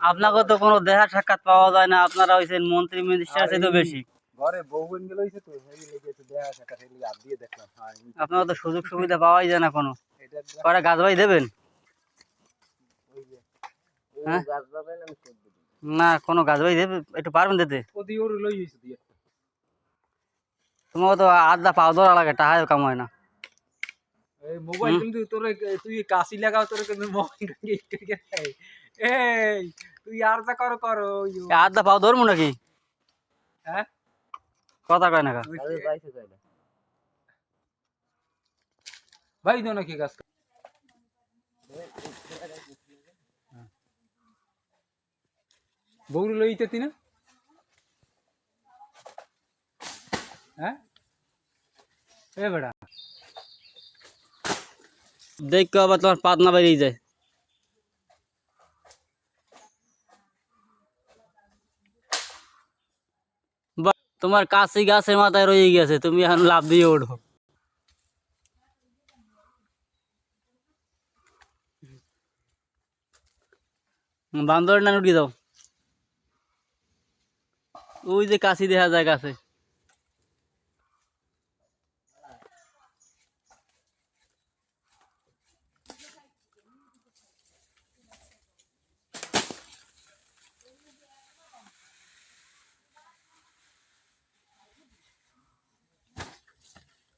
আপনাকে তো কোনো দেখা সাক্ষাৎ পাওয়া যায় না, আপনারা হইছেন মন্ত্রী মিনিস্টার আছে তো বেশি। ঘরে বউ বোন গেল হইছে তো হেই লেগে একটু দেখা সাক্ষাৎ হেই লেগে হাত দিয়ে দেখলাম। হ্যাঁ আপনারা তো সুযোগ সুবিধা পাওয়াই যায় না কোনো। এটা কয়টা গাছ ভাই দেবেন? ওই যে হ্যাঁ গাছ পাবেন আমি সব দিই। না, কোনো গাছ ভাই দেবে একটু পারবেন দিতে? ওদি ওর লই হইছে দি একটা। তোমাকে তো আড্ডা পাওয়া ধরা লাগে, টাকা কামায় না। এই মোবাইল কিন্তু তোরে তুই কাশি লাগাও তোরে কিন্তু মোবাইল এই তুই আর যা করো করো আড্ডা পাওয়া ধরবো নাকি? হ্যাঁ কথা কয় না কা? আরে বাইছে যাইলা ভাই দো নাকি গাছ বউর লইতে তিনা হ্যাঁ এ বড়া দেখো আবার তোমার পাতনা বেরিয়ে যায়। বাহ, তোমার কাশি গাছের মাথায় রয়ে গেছে, তুমি এখন লাভ দিয়ে ওঠো। বান্দর না উঠে যাও, ওই যে কাশি দেখা যায় গাছে।